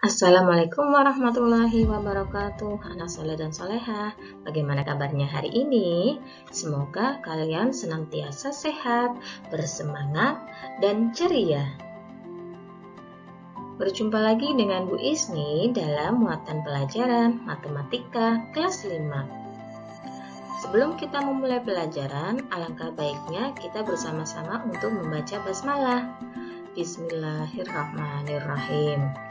Assalamualaikum warahmatullahi wabarakatuh, anak soleh dan soleha. Bagaimana kabarnya hari ini? Semoga kalian senantiasa sehat, bersemangat, dan ceria. Berjumpa lagi dengan Bu Isni dalam muatan pelajaran Matematika kelas 5. Sebelum kita memulai pelajaran, alangkah baiknya kita bersama-sama untuk membaca basmalah. Bismillahirrahmanirrahim.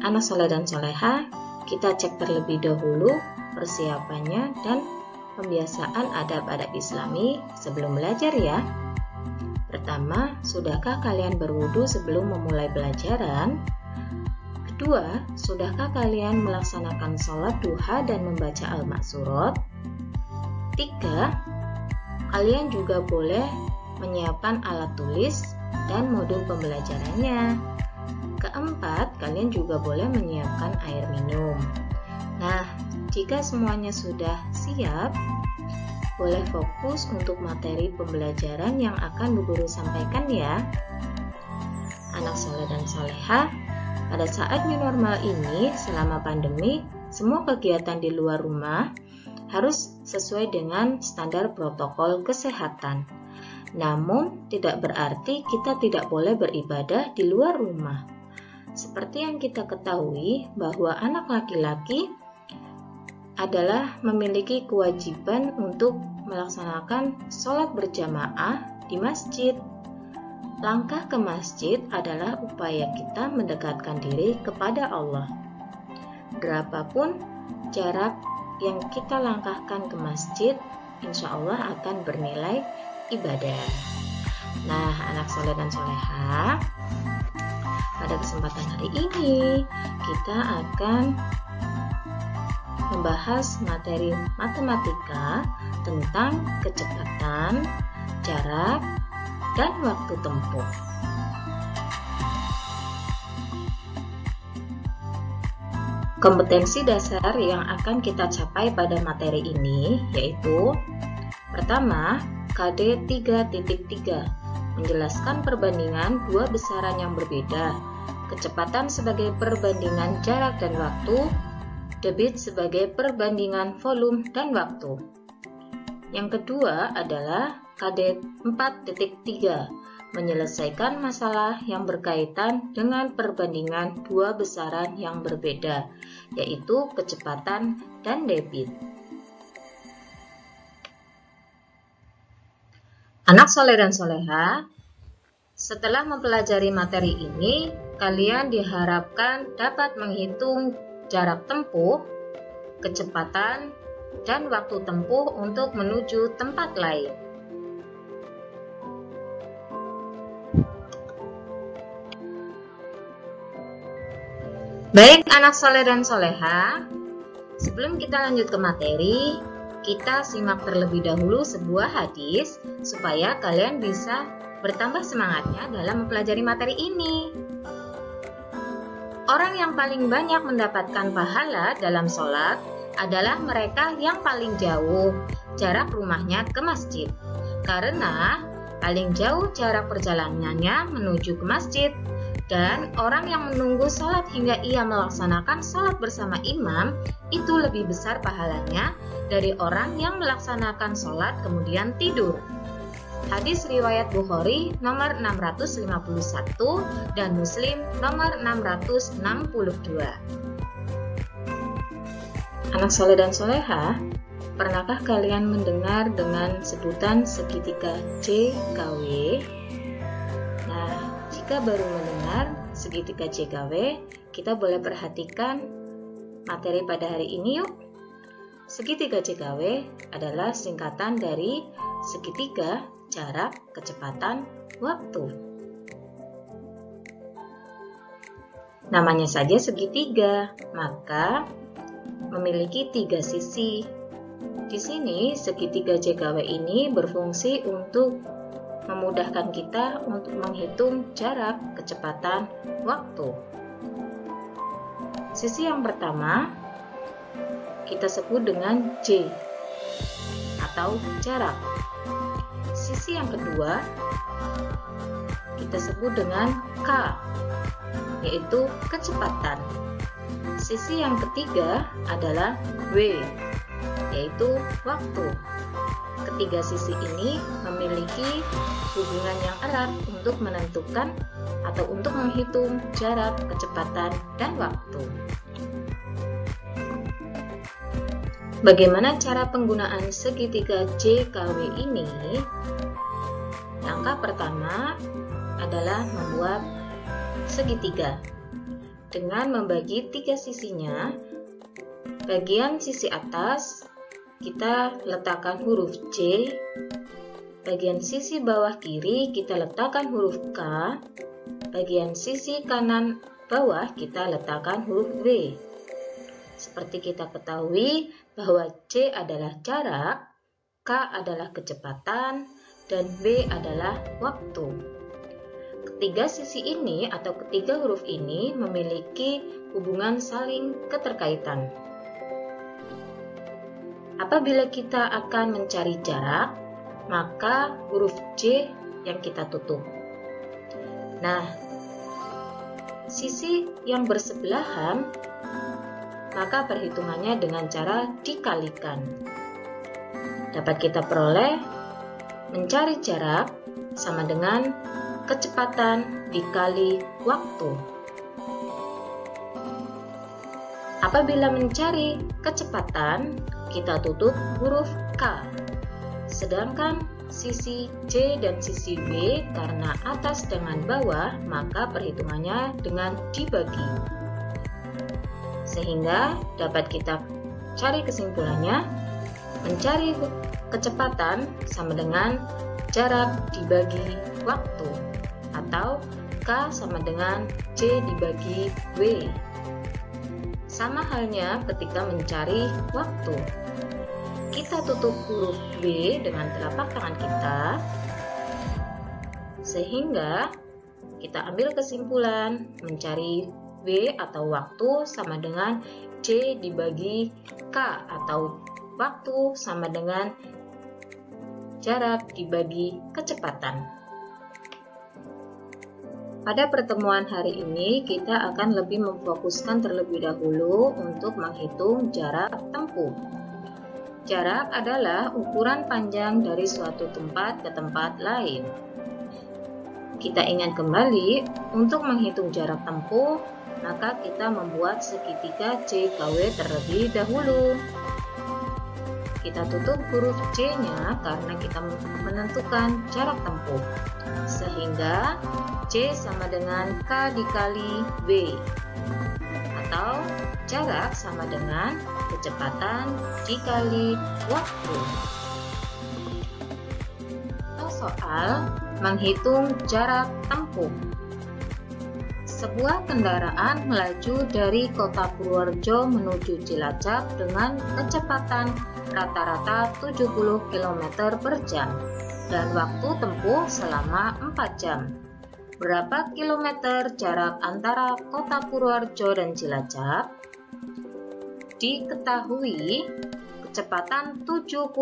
Anak soleh dan soleha, kita cek terlebih dahulu persiapannya dan pembiasaan adab-adab Islami sebelum belajar ya. Pertama, sudahkah kalian berwudu sebelum memulai pelajaran? Kedua, sudahkah kalian melaksanakan sholat duha dan membaca al-maksurat? Tiga, kalian juga boleh menyiapkan alat tulis dan modul pembelajarannya. Keempat, kalian juga boleh menyiapkan air minum. Nah, jika semuanya sudah siap, boleh fokus untuk materi pembelajaran yang akan Bu Guru sampaikan ya. Anak soleh dan soleha, pada saat new normal ini, selama pandemi, semua kegiatan di luar rumah harus sesuai dengan standar protokol kesehatan. Namun, tidak berarti kita tidak boleh beribadah di luar rumah. Seperti yang kita ketahui bahwa anak laki-laki adalah memiliki kewajiban untuk melaksanakan sholat berjamaah di masjid. Langkah ke masjid adalah upaya kita mendekatkan diri kepada Allah. Berapapun jarak yang kita langkahkan ke masjid, insya Allah akan bernilai ibadah. Nah, anak soleh dan soleha, pada kesempatan hari ini kita akan membahas materi matematika tentang kecepatan, jarak, dan waktu tempuh. Kompetensi dasar yang akan kita capai pada materi ini yaitu: pertama, KD 3.3 menjelaskan perbandingan dua besaran yang berbeda, kecepatan sebagai perbandingan jarak dan waktu, debit sebagai perbandingan volume dan waktu. Yang kedua adalah KD 4.3 menyelesaikan masalah yang berkaitan dengan perbandingan dua besaran yang berbeda, yaitu kecepatan dan debit. Anak soleh dan soleha, setelah mempelajari materi ini, kalian diharapkan dapat menghitung jarak tempuh, kecepatan, dan waktu tempuh untuk menuju tempat lain. Baik anak soleh dan soleha, sebelum kita lanjut ke materi, kita simak terlebih dahulu sebuah hadis supaya kalian bisa bertambah semangatnya dalam mempelajari materi ini. Orang yang paling banyak mendapatkan pahala dalam sholat adalah mereka yang paling jauh jarak rumahnya ke masjid, karena paling jauh jarak perjalanannya menuju ke masjid. Dan orang yang menunggu sholat hingga ia melaksanakan sholat bersama imam itu lebih besar pahalanya dari orang yang melaksanakan sholat kemudian tidur. Hadis riwayat Bukhari nomor 651 dan Muslim nomor 662. Anak soleh dan soleha, pernahkah kalian mendengar dengan sebutan segitiga JKW? Jika baru mendengar segitiga JKW, kita boleh perhatikan materi pada hari ini yuk. Segitiga JKW adalah singkatan dari segitiga, jarak, kecepatan, waktu. Namanya saja segitiga, maka memiliki tiga sisi. Di sini segitiga JKW ini berfungsi untuk memudahkan kita untuk menghitung jarak, kecepatan, waktu. Sisi yang pertama kita sebut dengan J atau jarak. Sisi yang kedua kita sebut dengan K yaitu kecepatan. Sisi yang ketiga adalah W, yaitu waktu. Ketiga sisi ini memiliki hubungan yang erat untuk menentukan atau untuk menghitung jarak, kecepatan, dan waktu. Bagaimana cara penggunaan segitiga JKW ini? Langkah pertama adalah membuat segitiga dengan membagi tiga sisinya. Bagian sisi atas kita letakkan huruf J, bagian sisi bawah kiri kita letakkan huruf K, bagian sisi kanan bawah kita letakkan huruf W. Seperti kita ketahui bahwa J adalah jarak, K adalah kecepatan, dan W adalah waktu. Ketiga sisi ini atau ketiga huruf ini memiliki hubungan saling keterkaitan. Apabila kita akan mencari jarak, maka huruf J yang kita tutup. Nah, sisi yang bersebelahan, maka perhitungannya dengan cara dikalikan. Dapat kita peroleh mencari jarak sama dengan kecepatan dikali waktu. Apabila mencari kecepatan, kita tutup huruf K. Sedangkan sisi J dan sisi W karena atas dengan bawah, maka perhitungannya dengan dibagi. Sehingga dapat kita cari kesimpulannya, mencari kecepatan sama dengan jarak dibagi waktu, atau K sama dengan J dibagi W. Sama halnya ketika mencari waktu. Kita tutup huruf W dengan telapak tangan kita, sehingga kita ambil kesimpulan mencari W atau waktu sama dengan J dibagi K atau waktu sama dengan jarak dibagi kecepatan. Pada pertemuan hari ini kita akan lebih memfokuskan terlebih dahulu untuk menghitung jarak tempuh. Jarak adalah ukuran panjang dari suatu tempat ke tempat lain. Kita ingin kembali untuk menghitung jarak tempuh, maka kita membuat segitiga JKW terlebih dahulu. Kita tutup huruf J-nya karena kita menentukan jarak tempuh. Sehingga J sama dengan K dikali W, atau jarak sama dengan kecepatan dikali waktu. Soal menghitung jarak tempuh. Sebuah kendaraan melaju dari kota Purworejo menuju Cilacap dengan kecepatan rata-rata 70 km per jam dan waktu tempuh selama 4 jam. Berapa kilometer jarak antara kota Purworejo dan Cilacap? Diketahui kecepatan 70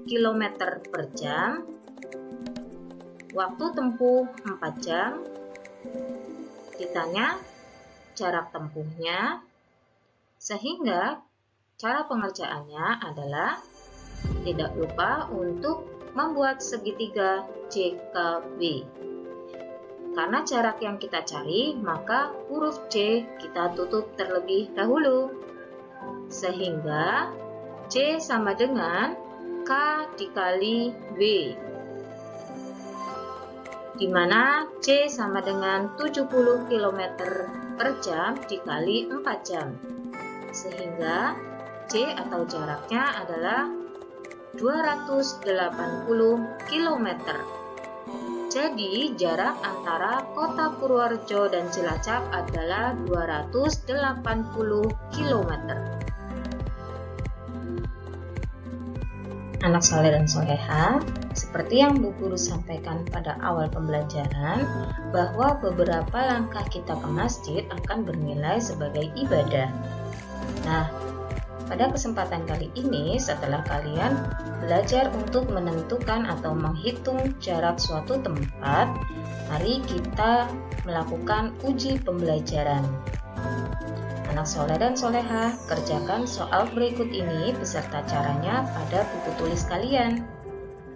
km per jam, waktu tempuh 4 jam. Ditanya jarak tempuhnya, sehingga cara pengerjaannya adalah tidak lupa untuk membuat segitiga JKW. Karena jarak yang kita cari, maka huruf J kita tutup terlebih dahulu. Sehingga J sama dengan K dikali W, di mana C sama dengan 70 km per jam dikali 4 jam. Sehingga C atau jaraknya adalah 280 km. Jadi jarak antara kota Purworejo dan Cilacap adalah 280 km. Anak soleh dan soleha, seperti yang Bu Guru sampaikan pada awal pembelajaran, bahwa beberapa langkah kita ke masjid akan bernilai sebagai ibadah. Nah, Pada kesempatan kali ini, setelah kalian belajar untuk menentukan atau menghitung jarak suatu tempat, mari kita melakukan uji pembelajaran. Anak soleh dan soleha, kerjakan soal berikut ini beserta caranya pada buku tulis kalian.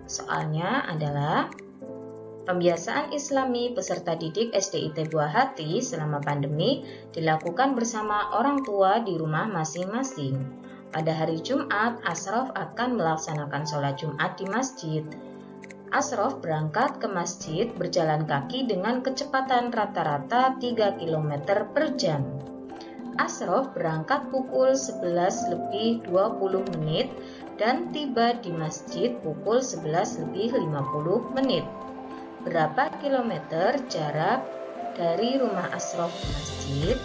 Soalnya adalah pembiasaan Islami peserta didik SDIT Buah Hati selama pandemi dilakukan bersama orang tua di rumah masing-masing. Pada hari Jumat, Ashraf akan melaksanakan sholat Jumat di masjid. Ashraf berangkat ke masjid berjalan kaki dengan kecepatan rata-rata 3 km per jam. Ashraf berangkat pukul 11:20 dan tiba di masjid pukul 11:50. Berapa kilometer jarak dari rumah Ashraf ke masjid?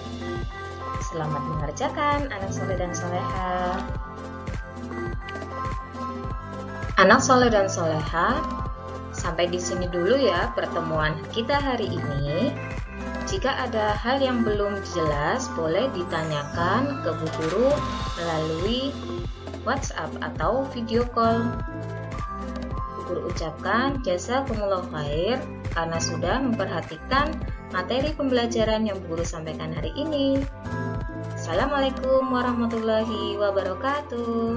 Selamat mengerjakan anak soleh dan soleha. Anak soleh dan soleha, sampai di sini dulu ya pertemuan kita hari ini. Jika ada hal yang belum jelas, boleh ditanyakan ke Bu Guru melalui WhatsApp atau video call. Bu Guru ucapkan jazakumullah khair karena sudah memperhatikan materi pembelajaran yang Bu Guru sampaikan hari ini. Assalamualaikum warahmatullahi wabarakatuh.